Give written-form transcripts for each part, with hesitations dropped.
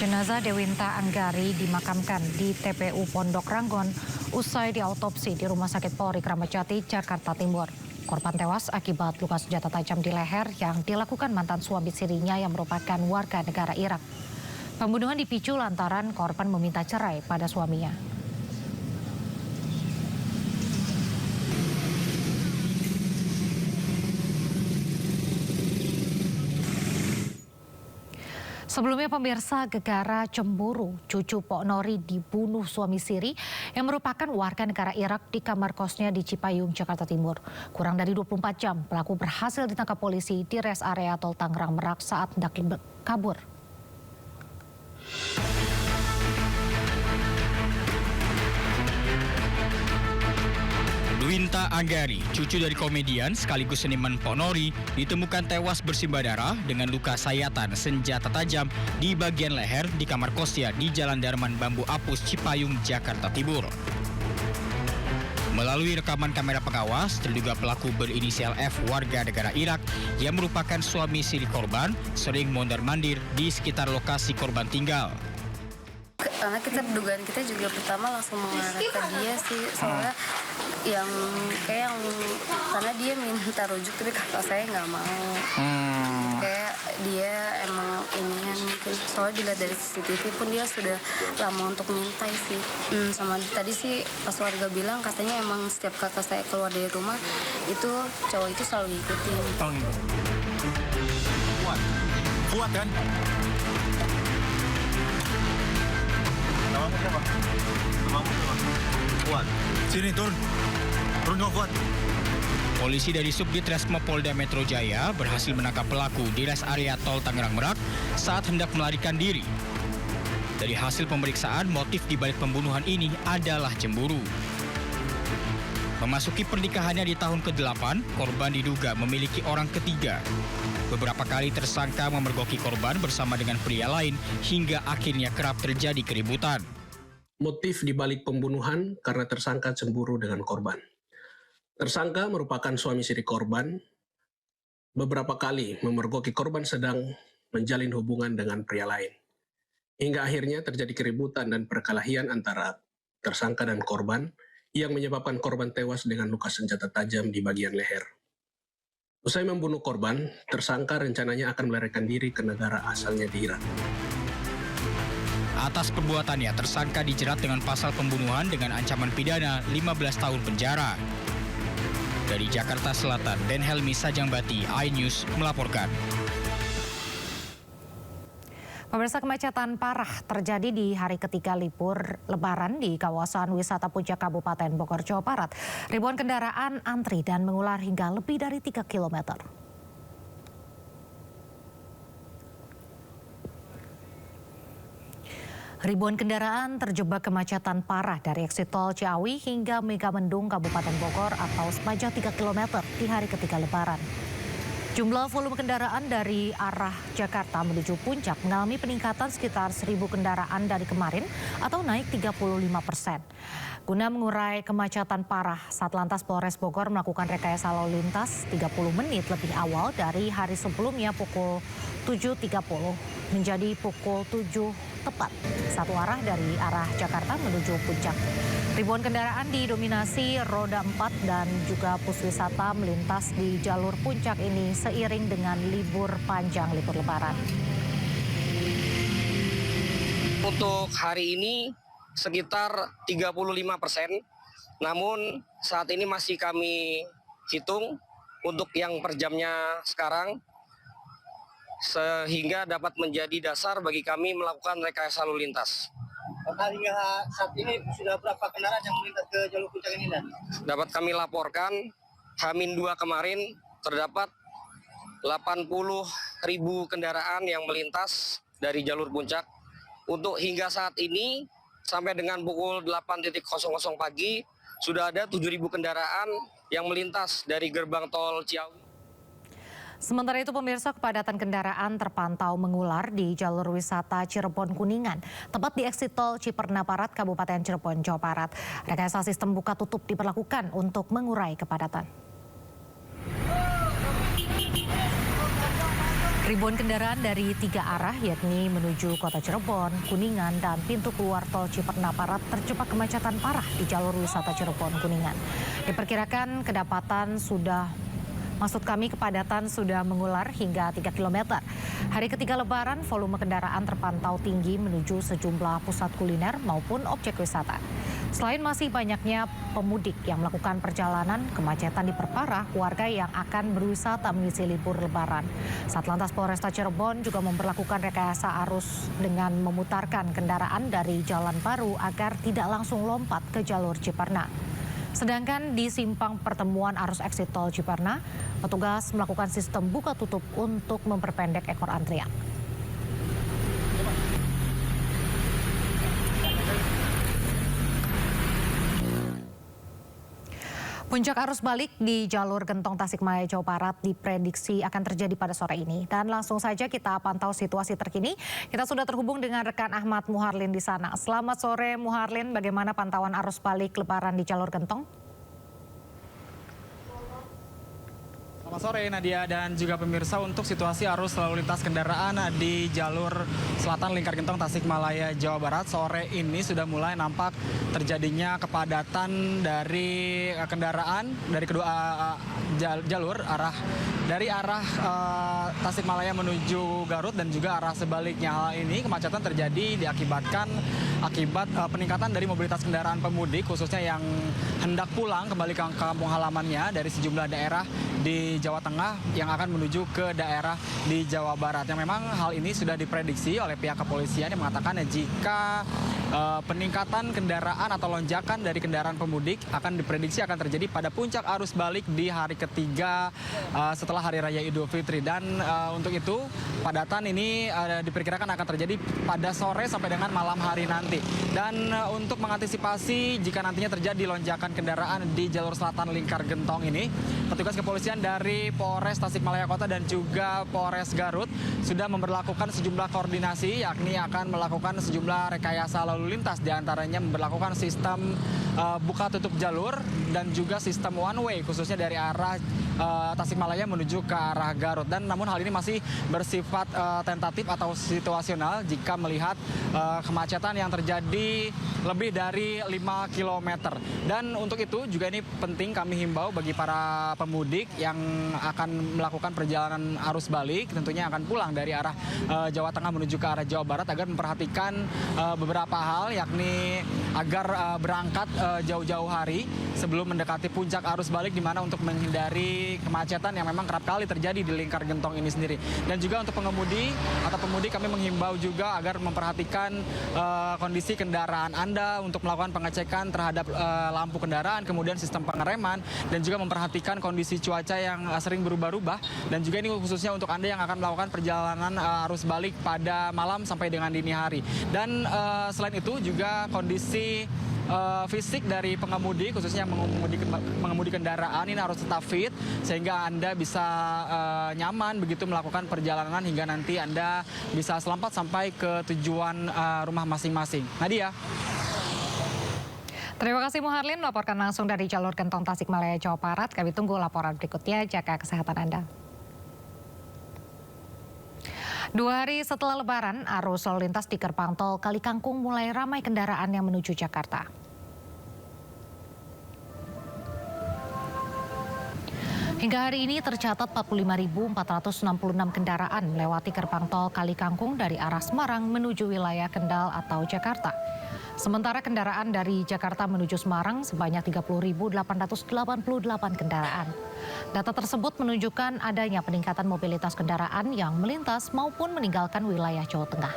Jenazah Dewinta Anggari dimakamkan di TPU Pondok Ranggon usai diautopsi di Rumah Sakit Polri Kramat Jati, Jakarta Timur. Korban tewas akibat luka senjata tajam di leher yang dilakukan mantan suami sirinya yang merupakan warga negara Irak. Pembunuhan dipicu lantaran korban meminta cerai pada suaminya. Sebelumnya pemirsa, gegara cemburu cucu Pok Nori dibunuh suami siri yang merupakan warga negara Irak di kamar kosnya di Cipayung, Jakarta Timur. Kurang dari 24 jam pelaku berhasil ditangkap polisi di res area tol Tangerang Merak saat hendak kabur. Dewinta Anggari, cucu dari komedian sekaligus seniman Pok Nori, ditemukan tewas bersimbah darah dengan luka sayatan senjata tajam di bagian leher di kamar kosnya di Jalan Darman Bambu Apus, Cipayung, Jakarta Timur. Melalui rekaman kamera pengawas, terduga pelaku berinisial F warga negara Irak yang merupakan suami siri korban sering mondar-mandir di sekitar lokasi korban tinggal. Karena dugaan kita juga pertama langsung mengarah ke dia sih, soalnya karena dia minta rujuk tapi kakak saya nggak mau. Kayak dia emang inian mungkin, soalnya dilihat dari CCTV pun dia sudah lama untuk minta sih. Sama tadi sih pas warga bilang katanya emang setiap kakak saya keluar dari rumah itu cowok itu selalu ngikutin. Kuat kan? Kuat. Sini turun. Turun kau kuat. Polisi dari Subdit Resmo Polda Metro Jaya berhasil menangkap pelaku di res area tol Tangerang Merak saat hendak melarikan diri. Dari hasil pemeriksaan, motif dibalik pembunuhan ini adalah cemburu. Memasuki pernikahannya di tahun ke-8, korban diduga memiliki orang ketiga. Beberapa kali tersangka memergoki korban bersama dengan pria lain hingga akhirnya kerap terjadi keributan. Motif dibalik pembunuhan karena tersangka cemburu dengan korban. Tersangka merupakan suami siri korban. Beberapa kali memergoki korban sedang menjalin hubungan dengan pria lain. Hingga akhirnya terjadi keributan dan perkelahian antara tersangka dan korban yang menyebabkan korban tewas dengan luka senjata tajam di bagian leher. Usai membunuh korban, tersangka rencananya akan melarikan diri ke negara asalnya di Irak. Atas perbuatannya, tersangka dijerat dengan pasal pembunuhan dengan ancaman pidana 15 tahun penjara. Dari Jakarta Selatan, Den Helmi Sajangbati, iNews melaporkan. Pemirsa, kemacetan parah terjadi di hari ketiga libur Lebaran di kawasan wisata Puncak Kabupaten Bogor, Jawa Barat. Ribuan kendaraan antri dan mengular hingga lebih dari 3 km. Ribuan kendaraan terjebak kemacetan parah dari eksit tol Ciawi hingga Megamendung, Kabupaten Bogor atau sepanjang 3 km di hari ketiga Lebaran. Jumlah volume kendaraan dari arah Jakarta menuju Puncak mengalami peningkatan sekitar 1.000 kendaraan dari kemarin atau naik 35%. Guna mengurai kemacetan parah, Satlantas Polres Bogor melakukan rekayasa lalu lintas 30 menit lebih awal dari hari sebelumnya pukul 7.30 menjadi pukul 7 tepat, satu arah dari arah Jakarta menuju Puncak. Ribuan kendaraan didominasi roda 4 dan juga bus wisata melintas di jalur Puncak ini seiring dengan libur panjang libur Lebaran. Untuk hari ini sekitar 35%, namun saat ini masih kami hitung untuk yang per jamnya sekarang, sehingga dapat menjadi dasar bagi kami melakukan rekayasa lalu lintas. Hingga saat ini sudah berapa kendaraan yang melintas ke jalur Puncak ini, Dan? Dapat kami laporkan, H-2 kemarin terdapat 80.000 kendaraan yang melintas dari jalur Puncak. Untuk hingga saat ini, sampai dengan pukul 8.00 pagi, sudah ada 7.000 kendaraan yang melintas dari gerbang tol Ciawi. Sementara itu pemirsa, kepadatan kendaraan terpantau mengular di jalur wisata Cirebon Kuningan, tepat di eksit tol Ciperna Barat, Kabupaten Cirebon, Jawa Barat. Rekayasa sistem buka tutup diberlakukan untuk mengurai kepadatan. Ribuan kendaraan dari 3 arah yakni menuju kota Cirebon, Kuningan, dan pintu keluar tol Ciperna Barat terjebak kemacetan parah di jalur wisata Cirebon, Kuningan. Diperkirakan kepadatan sudah mengular hingga 3 km. Hari ketiga Lebaran, volume kendaraan terpantau tinggi menuju sejumlah pusat kuliner maupun objek wisata. Selain masih banyaknya pemudik yang melakukan perjalanan, kemacetan diperparah warga yang akan berwisata mengisi libur Lebaran. Satlantas Polresta Cirebon juga memberlakukan rekayasa arus dengan memutarkan kendaraan dari Jalan Baru agar tidak langsung lompat ke jalur Ciperna. Sedangkan di simpang pertemuan arus eksit tol Ciperna, petugas melakukan sistem buka tutup untuk memperpendek ekor antrian. Puncak arus balik di jalur Gentong Tasikmalaya, Jawa Barat diprediksi akan terjadi pada sore ini. Dan langsung saja kita pantau situasi terkini. Kita sudah terhubung dengan rekan Ahmad Muharlin di sana. Selamat sore Muharlin, bagaimana pantauan arus balik Lebaran di jalur Gentong? Selamat sore Nadia dan juga pemirsa. Untuk situasi arus lalu lintas kendaraan di jalur selatan Lingkar Gentong Tasikmalaya, Jawa Barat sore ini sudah mulai nampak terjadinya kepadatan dari kendaraan dari kedua jalur dari arah Tasikmalaya menuju Garut dan juga arah sebaliknya. Hal ini kemacetan terjadi akibat peningkatan dari mobilitas kendaraan pemudik khususnya yang hendak pulang kembali ke kampung halamannya dari sejumlah daerah di Jawa Tengah yang akan menuju ke daerah di Jawa Barat. Yang memang hal ini sudah diprediksi oleh pihak kepolisian yang mengatakan jika peningkatan kendaraan atau lonjakan dari kendaraan pemudik akan diprediksi akan terjadi pada puncak arus balik di hari ketiga setelah Hari Raya Idul Fitri. Dan untuk itu padatan ini diperkirakan akan terjadi pada sore sampai dengan malam hari nanti. Dan untuk mengantisipasi jika nantinya terjadi lonjakan kendaraan di jalur selatan Lingkar Gentong ini, petugas kepolisian dari Polres Tasikmalaya Kota dan juga Polres Garut sudah memberlakukan sejumlah koordinasi, yakni akan melakukan sejumlah rekayasa lalu lintas, diantaranya memberlakukan sistem buka tutup jalur dan juga sistem one way khususnya dari arah Tasikmalaya menuju ke arah Garut. Dan namun hal ini masih bersifat tentatif atau situasional jika melihat kemacetan yang terjadi lebih dari 5 km. Dan untuk itu juga ini penting kami himbau bagi para pemudik yang akan melakukan perjalanan arus balik, tentunya akan pulang dari arah Jawa Tengah menuju ke arah Jawa Barat, agar memperhatikan beberapa hal, yakni agar berangkat jauh-jauh hari sebelum mendekati puncak arus balik, di mana untuk menghindari kemacetan yang memang kerap kali terjadi di Lingkar Gentong ini sendiri. Dan juga untuk pengemudi atau pemudik kami menghimbau juga agar memperhatikan kondisi kendaraan Anda untuk melakukan pengecekan terhadap lampu kendaraan, kemudian sistem pengereman, dan juga memperhatikan kondisi cuaca yang sering berubah-ubah. Dan juga ini khususnya untuk Anda yang akan melakukan perjalanan arus balik pada malam sampai dengan dini hari. Dan selain itu juga kondisi fisik dari pengemudi khususnya yang mengemudi kendaraan ini harus tetap fit sehingga Anda bisa nyaman begitu melakukan perjalanan hingga nanti Anda bisa selamat sampai ke tujuan rumah masing-masing. Nadia. Terima kasih Muharlin melaporkan langsung dari jalur Gentong Tasikmalaya, Jawa Barat. Kami tunggu laporan berikutnya, jaga kesehatan Anda. 2 hari setelah Lebaran, arus lalu lintas di gerbang tol Kali Kangkung mulai ramai kendaraan yang menuju Jakarta. Hingga hari ini tercatat 45.466 kendaraan melewati gerbang tol Kali Kangkung dari arah Semarang menuju wilayah Kendal atau Jakarta. Sementara kendaraan dari Jakarta menuju Semarang sebanyak 30.888 kendaraan. Data tersebut menunjukkan adanya peningkatan mobilitas kendaraan yang melintas maupun meninggalkan wilayah Jawa Tengah.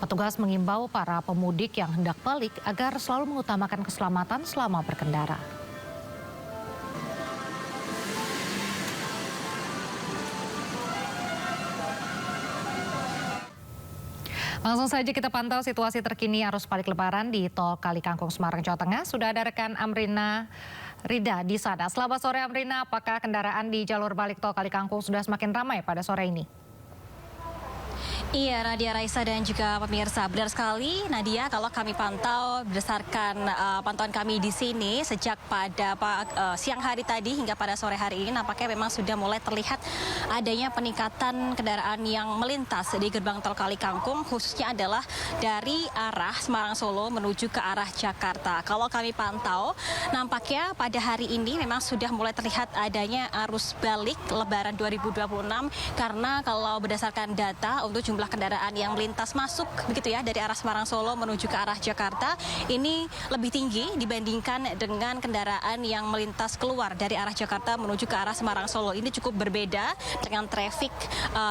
Petugas mengimbau para pemudik yang hendak balik agar selalu mengutamakan keselamatan selama berkendara. Langsung saja kita pantau situasi terkini arus balik Lebaran di tol Kali Kangkung Semarang, Jawa Tengah. Sudah ada rekan Amrina Rida di sana. Selamat sore Amrina, apakah kendaraan di jalur balik tol Kali Kangkung sudah semakin ramai pada sore ini? Iya, Nadia, Raisa dan juga pemirsa. Benar sekali, Nadia, kalau kami pantau berdasarkan pantauan kami di sini sejak pada siang hari tadi hingga pada sore hari ini nampaknya memang sudah mulai terlihat adanya peningkatan kendaraan yang melintas di gerbang tol Kali Kangkung, khususnya adalah dari arah Semarang Solo menuju ke arah Jakarta. Kalau kami pantau, nampaknya pada hari ini memang sudah mulai terlihat adanya arus balik Lebaran 2026 karena kalau berdasarkan data untuk jumlah kendaraan yang melintas masuk begitu ya dari arah Semarang Solo menuju ke arah Jakarta ini lebih tinggi dibandingkan dengan kendaraan yang melintas keluar dari arah Jakarta menuju ke arah Semarang Solo. Ini cukup berbeda dengan traffic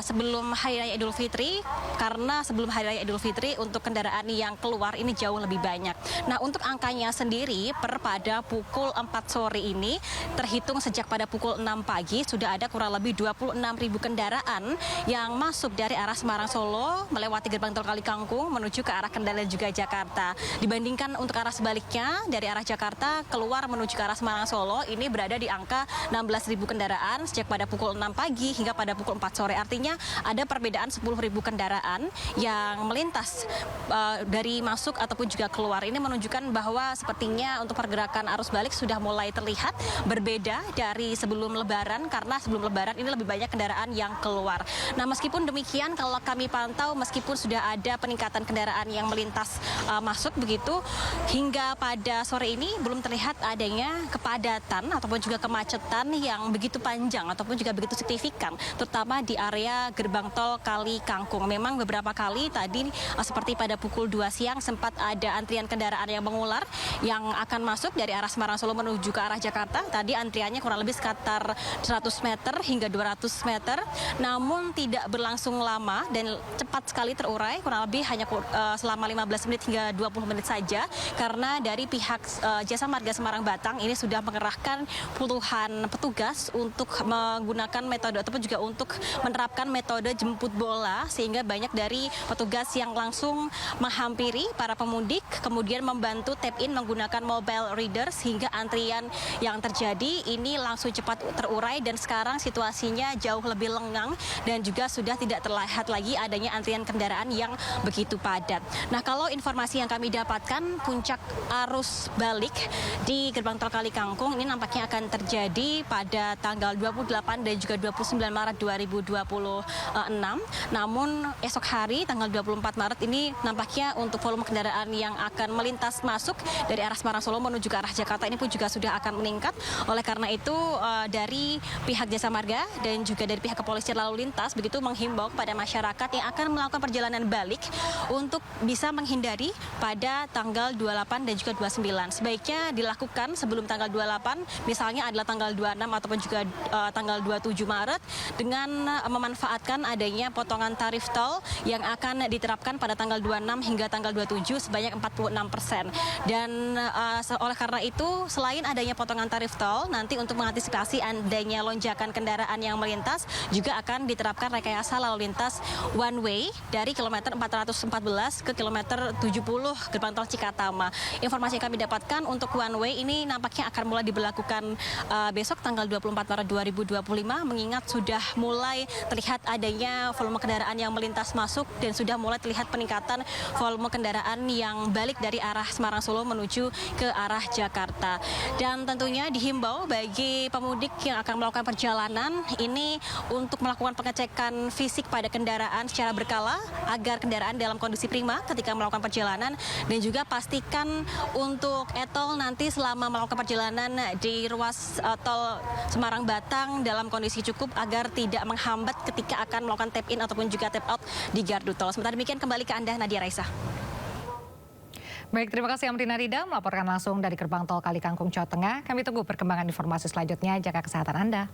sebelum Hari Raya Idul Fitri, karena sebelum Hari Raya Idul Fitri untuk kendaraan yang keluar ini jauh lebih banyak. Nah, untuk angkanya sendiri pada pukul 4 sore ini terhitung sejak pada pukul 6 pagi sudah ada kurang lebih 26.000 kendaraan yang masuk dari arah Semarang Solo melewati gerbang tol Kali Kangkung menuju ke arah Kendal dan juga Jakarta. Dibandingkan untuk arah sebaliknya dari arah Jakarta keluar menuju ke arah Semarang Solo ini berada di angka 16.000 kendaraan sejak pada pukul 6 pagi hingga pada pukul 4 sore. Artinya ada perbedaan 10.000 kendaraan yang melintas dari masuk ataupun juga keluar. Ini menunjukkan bahwa sepertinya untuk pergerakan arus balik sudah mulai terlihat berbeda dari sebelum Lebaran, karena sebelum Lebaran ini lebih banyak kendaraan yang keluar. Nah, meskipun demikian kalau kami pantau meskipun sudah ada peningkatan kendaraan yang melintas masuk begitu, hingga pada sore ini belum terlihat adanya kepadatan ataupun juga kemacetan yang begitu panjang ataupun juga begitu signifikan, terutama di area gerbang tol Kali Kangkung. Memang beberapa kali tadi seperti pada pukul 2 siang sempat ada antrian kendaraan yang mengular yang akan masuk dari arah Semarang Solo menuju ke arah Jakarta. Tadi antriannya kurang lebih sekitar 100 meter hingga 200 meter, namun tidak berlangsung lama dan cepat sekali terurai, kurang lebih hanya selama 15 menit hingga 20 menit saja, karena dari pihak Jasa Marga Semarang Batang ini sudah mengerahkan puluhan petugas untuk menggunakan metode ataupun juga untuk menerapkan metode jemput bola, sehingga banyak dari petugas yang langsung menghampiri para pemudik kemudian membantu tap in menggunakan mobile reader sehingga antrian yang terjadi ini langsung cepat terurai dan sekarang situasinya jauh lebih lengang dan juga sudah tidak terlihat lagi adanya antrian kendaraan yang begitu padat. Nah, kalau informasi yang kami dapatkan, puncak arus balik di gerbang tol Kali Kangkung ini nampaknya akan terjadi pada tanggal 28 dan juga 29 Maret 2026. Namun esok hari tanggal 24 Maret ini nampaknya untuk volume kendaraan yang akan melintas masuk dari arah Semarang Solo menuju ke arah Jakarta ini pun juga sudah akan meningkat. Oleh karena itu dari pihak Jasa Marga dan juga dari pihak kepolisian lalu lintas begitu menghimbau kepada masyarakat yang akan melakukan perjalanan balik untuk bisa menghindari pada tanggal 28 dan juga 29. Sebaiknya dilakukan sebelum tanggal 28, misalnya adalah tanggal 26 ataupun juga tanggal 27 Maret dengan memanfaatkan adanya potongan tarif tol yang akan diterapkan pada tanggal 26 hingga tanggal 27 sebanyak 46%. Dan oleh karena itu selain adanya potongan tarif tol, nanti untuk mengantisipasi adanya lonjakan kendaraan yang melintas juga akan diterapkan rekayasa lalu lintas one way dari kilometer 414 ke kilometer 70 gerbang tol Cikatama. Informasi yang kami dapatkan untuk one way ini nampaknya akan mulai diberlakukan besok tanggal 24 Maret 2025 mengingat sudah mulai terlihat adanya volume kendaraan yang melintas masuk dan sudah mulai terlihat peningkatan volume kendaraan yang balik dari arah Semarang Solo menuju ke arah Jakarta. Dan tentunya dihimbau bagi pemudik yang akan melakukan perjalanan ini untuk melakukan pengecekan fisik pada kendaraan secara berkala agar kendaraan dalam kondisi prima ketika melakukan perjalanan, dan juga pastikan untuk e-tol nanti selama melakukan perjalanan di ruas tol Semarang Batang dalam kondisi cukup agar tidak menghambat ketika akan melakukan tap in ataupun juga tap out di gardu tol. Sementara demikian kembali ke Anda, Nadia, Raisa. Baik, terima kasih Amrina Rida melaporkan langsung dari gerbang tol Kali Kangkung, Jawa Tengah. Kami tunggu perkembangan informasi selanjutnya. Jaga kesehatan Anda.